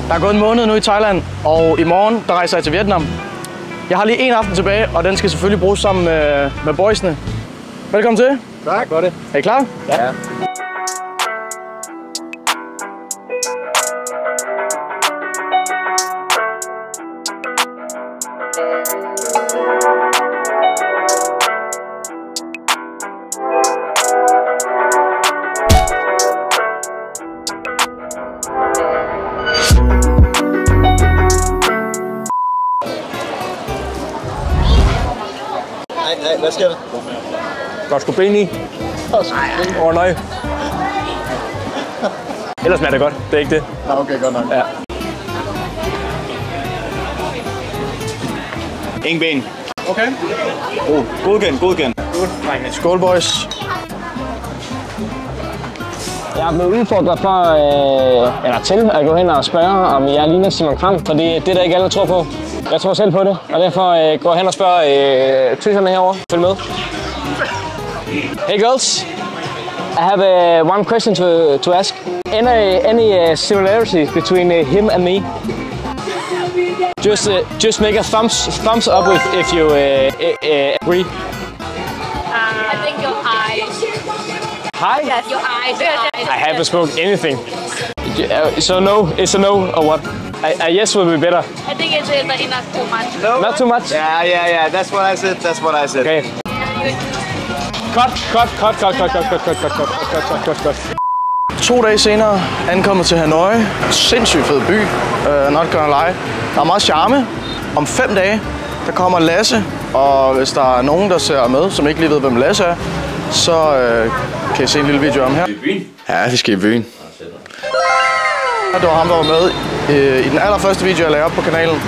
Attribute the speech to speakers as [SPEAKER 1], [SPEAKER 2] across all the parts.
[SPEAKER 1] Der er gået en måned nu i Thailand, og i morgen der rejser jeg til Vietnam. Jeg har lige en aften tilbage, og den skal selvfølgelig bruges sammen med boysene. Velkommen til.
[SPEAKER 2] Tak for det.
[SPEAKER 1] Er I klar?
[SPEAKER 2] Ja. Nej, hvad sker der?
[SPEAKER 1] Der er sgu ben i. Nej. Ellers smager det godt. Det er ikke det.
[SPEAKER 2] Ja, okay, godt nok.
[SPEAKER 1] Ja.
[SPEAKER 2] Ingen ben.
[SPEAKER 1] Okay.
[SPEAKER 2] Godkendt.
[SPEAKER 1] Skål, boys.
[SPEAKER 3] Jeg er blevet udfordret til at gå hen og spørge, om jeg ligner Simon Kvam, fordi det er der ikke alle, der tror på. Jeg tror selv på det, og derfor går jeg hen og spørger tøserne herovre. Følg med. Hey girls, I have one question to ask. Any similarities between him and me? Just make a thumbs up if you agree.
[SPEAKER 4] I think your eyes.
[SPEAKER 3] Hi?
[SPEAKER 4] Yes, your eyes.
[SPEAKER 3] I haven't spoken anything. So no, it's a no or what? A yes will be better.
[SPEAKER 4] I think it's but not too much.
[SPEAKER 2] No?
[SPEAKER 3] Not too much?
[SPEAKER 2] Yeah. That's what I said.
[SPEAKER 3] Okay. Cut.
[SPEAKER 1] 2 dage senere ankommet til Hanoi. Sindssygt fed by. Not gonna lie. Der er meget charme. Om 5 dage, der kommer Lasse. Og hvis der er nogen, der ser med, som ikke lige ved, hvem Lasse er, så kan I se en lille video om her. Ja, vi skal i byen. Det var ham, der var med i den allerførste video, jeg lavede op på kanalen.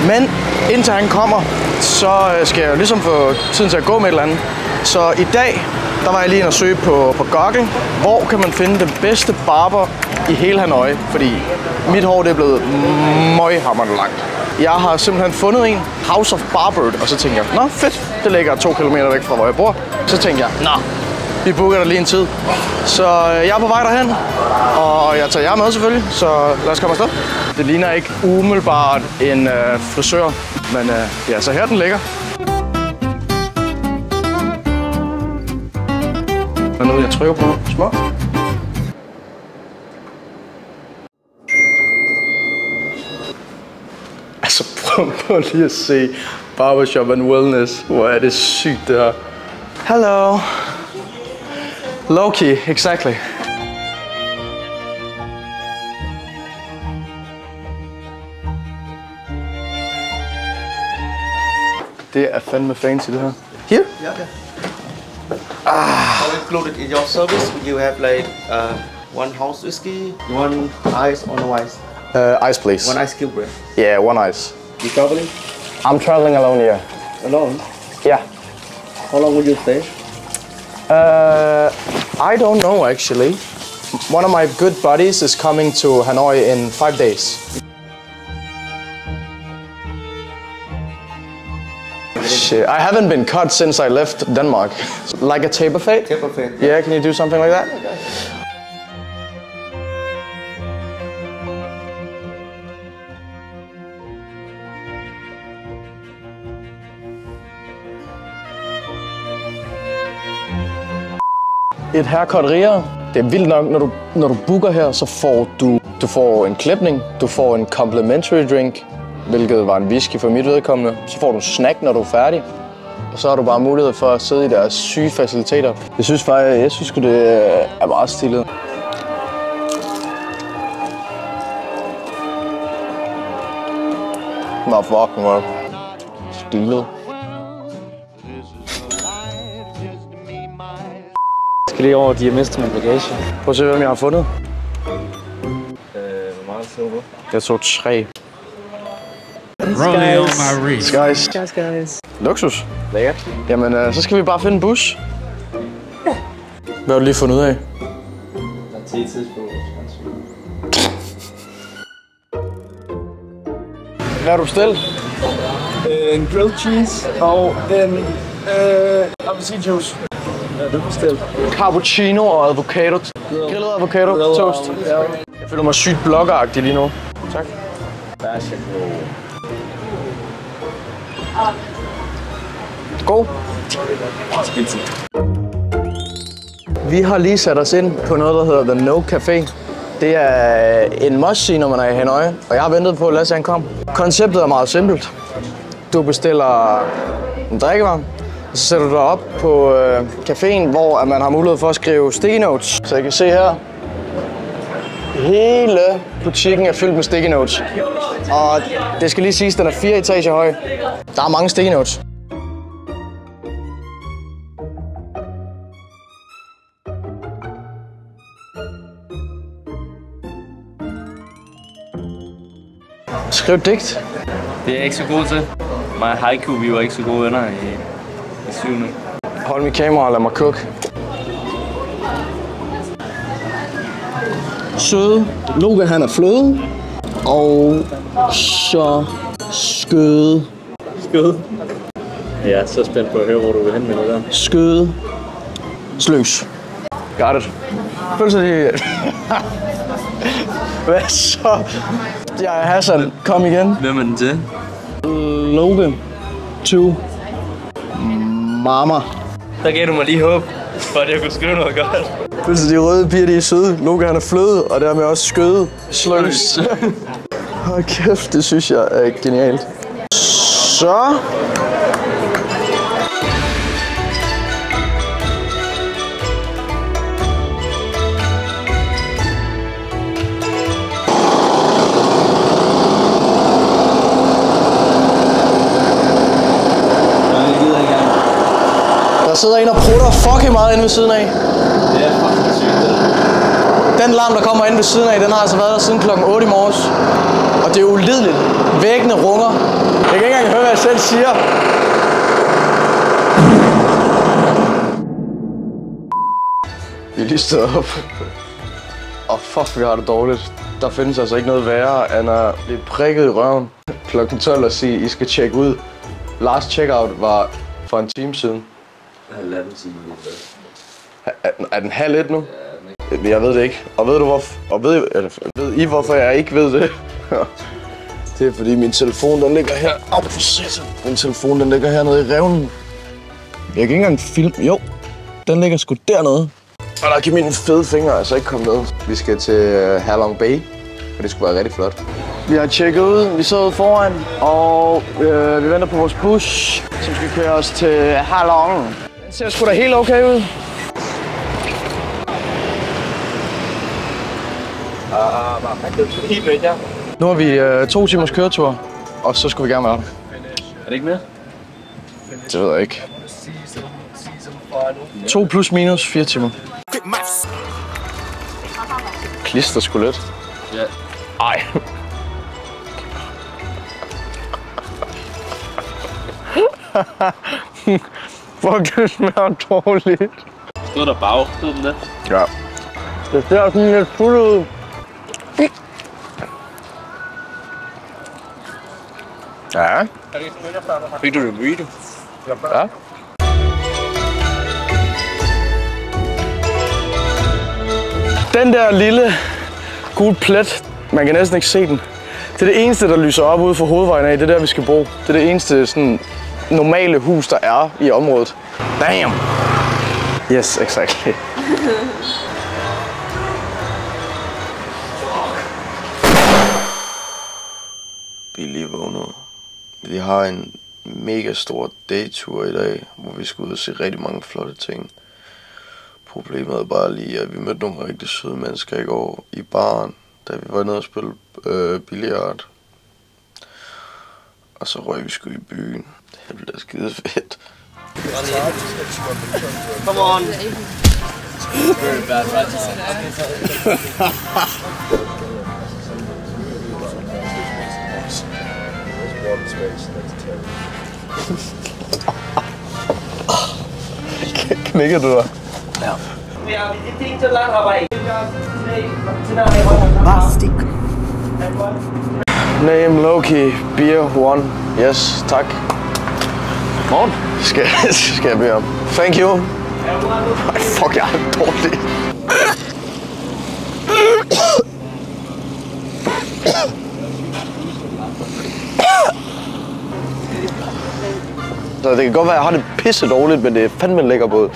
[SPEAKER 1] Men indtil han kommer, så skal jeg jo ligesom få tiden til at gå med et eller andet. Så i dag, der var jeg lige inde og søge på Google, hvor kan man finde den bedste barber i hele Hanoi. Fordi mit hår det er blevet møghamrende langt. Jeg har simpelthen fundet en, House of Barbered, og så tænker jeg, nå fedt, det ligger 2 kilometer væk fra, hvor jeg bor. Så tænker jeg, nå, vi booker der lige en tid. Så jeg er på vej derhen, og jeg tager jer med selvfølgelig, så lad os komme afsted. Det ligner ikke umiddelbart en frisør, men ja, så her den ligger. Der er noget, jeg trykker på. Smuk. Altså prøv lige at se Barbershop and Wellness. Hvor er det sygt det her. Hello. Low-key, exactly. Det er fandme fancy det her. Here?
[SPEAKER 5] Yeah. All included in your service, you have like one house whiskey, one ice or no ice?
[SPEAKER 1] Ice please.
[SPEAKER 5] One ice cube, right?
[SPEAKER 1] Yeah, one ice.
[SPEAKER 5] You traveling?
[SPEAKER 1] I'm traveling alone, yeah.
[SPEAKER 5] Alone?
[SPEAKER 1] Yeah.
[SPEAKER 5] How long will you stay?
[SPEAKER 1] I don't know actually. One of my good buddies is coming to Hanoi in 5 days. Shit, I haven't been cut since I left Denmark. Like a taper fade?
[SPEAKER 5] Taper fade.
[SPEAKER 1] Yeah, can you do something like that? Et haircut-rigere. Det er vildt nok, når du booker her, så får du får en klipning, du får en complimentary drink, hvilket var en whisky for mit vedkommende. Så får du snack, når du er færdig. Og så har du bare mulighed for at sidde i deres syge faciliteter. Jeg synes det er meget stilet. Nå, fucking hvor stilet.
[SPEAKER 3] Jeg skal lige over, de har mistet min bagage.
[SPEAKER 1] Prøv at se, hvem jeg har fundet.
[SPEAKER 5] Hvor meget tog du?
[SPEAKER 1] Jeg tog 3.
[SPEAKER 6] Rolling on my wrist.
[SPEAKER 1] Guys. Luksus. Lækkert. Jamen, så skal vi bare finde en bus. Hvad har du lige fundet ud af?
[SPEAKER 5] Der er 10 tidspunkt.
[SPEAKER 1] Hvad har du bestilt?
[SPEAKER 2] En grilled cheese og en appelsinjuice. Ja, det er bestilt.
[SPEAKER 1] Cappuccino og avocado. Grillet avocado toast.
[SPEAKER 2] Ja.
[SPEAKER 1] Jeg føler mig sygt bloggeragtig lige nu. Tak.
[SPEAKER 3] Værsgo.
[SPEAKER 1] God. Vi har lige sat os ind på noget, der hedder The No Café. Det er en must-see, når man er i Hanoi, og jeg har ventet på, at Lasse han kom. Konceptet er meget simpelt. Du bestiller en drikkevarer, og så sætter du dig op på caféen, hvor man har mulighed for at skrive sticky notes. Så I kan se her, hele butikken er fyldt med sticky notes. Og det skal lige siges, at den er 4 etager høj. Der er mange sticky notes. Skriv et digt.
[SPEAKER 6] Det er jeg ikke så god til. Mig og Haiku, vi var ikke så gode venner i 7.
[SPEAKER 1] Hold mit kamera og lad mig cook. Søde. Loga han er fløde. Og så skøde.
[SPEAKER 6] Skød. Jeg er så spændt på at høre, hvor du vil hen med det der.
[SPEAKER 1] Skøde. Sløs. Got it. Følelser de... Hvad så? Jeg er Hassan. Kom igen.
[SPEAKER 6] Hvem er den til?
[SPEAKER 1] Logan. To. Mama.
[SPEAKER 6] Der gav du mig lige håb, for at jeg kunne skrive noget godt.
[SPEAKER 1] Følelser de røde piger, de er søde. Logan han er fløde, og dermed også skøde. Sløs. Hold kæft, det synes jeg er genialt. Så... Der sidder en og prutter fucking meget inde ved siden af.
[SPEAKER 6] Det er fucking sygt.
[SPEAKER 1] Den larm, der kommer inde ved siden af, den har altså været der siden klokken 8 i morges. Og det er ulideligt. Væggene runger. Jeg kan ikke engang høre, hvad jeg selv siger. Vi er lige stået op. Og fuck, vi har det dårligt. Der findes altså ikke noget værre, end at blive prikket i røven klokken 12 og sige, I skal tjekke ud. Last checkout var for en time siden.
[SPEAKER 6] Halvanden time.
[SPEAKER 1] Er den halv et nu? Ja, jeg ved det ikke. Og ved du hvorfor? Og ved I hvorfor jeg ikke ved det? Det er fordi min telefon den ligger her. Au, for satan. Min telefon den ligger hernede i revnen. Jeg kan ikke engang filme. Jo, den ligger sgu dernede. Og der kan mine fede fingre altså ikke komme med. Vi skal til Halong Bay, og det skulle være rigtig flot. Vi har tjekket ud, vi sidder ude foran, og vi venter på vores bus, som skal køre os til Halong. Den ser sgu da helt okay ud. Nu har vi 2 timers køretur, og så skulle vi gerne være der.
[SPEAKER 6] Er det ikke mere?
[SPEAKER 1] Det ved jeg ikke. 2 plus minus 4 timer. Klister sgu lidt.
[SPEAKER 6] Ja.
[SPEAKER 1] Ej. Fuck, det smager dårligt.
[SPEAKER 6] Stod der bag? Stod den der?
[SPEAKER 1] Ja. Det ser sådan lidt fuld ud. Ja.
[SPEAKER 6] Fik du det burrito?
[SPEAKER 1] Ja. Den der lille gule plet, man kan næsten ikke se den. Det er det eneste, der lyser op ude for hovedvejen af. Det er der, vi skal bo. Det er det eneste sådan, normale hus, der er i området. Damn! Yes, exactly. Vi er lige vågnet. Vi har en mega stor daytur i dag, hvor vi skal ud og se rigtig mange flotte ting. Problemet er bare lige, at vi mødte nogle rigtig søde mennesker i går i baren, da vi var nede og spille billard. Og så røg vi sgu i byen. Det bliver skide fedt.
[SPEAKER 6] Come on!
[SPEAKER 1] Knækker du der?
[SPEAKER 6] Ja.
[SPEAKER 1] Plastik. Name Loki, beer 1. Yes, tak. Morgen. Skal jeg bede om. Thank you. Ej, fuck, jeg er dårlig. Så det kan godt være, at jeg har det pisse dårligt, men det er fandme en lækker båd.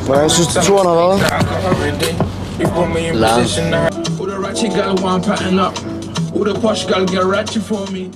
[SPEAKER 1] Hvordan synes du, turen har været?
[SPEAKER 5] Lang.
[SPEAKER 7] Who the ratchet girl want pattern up? Who the posh girl get ratchet for me?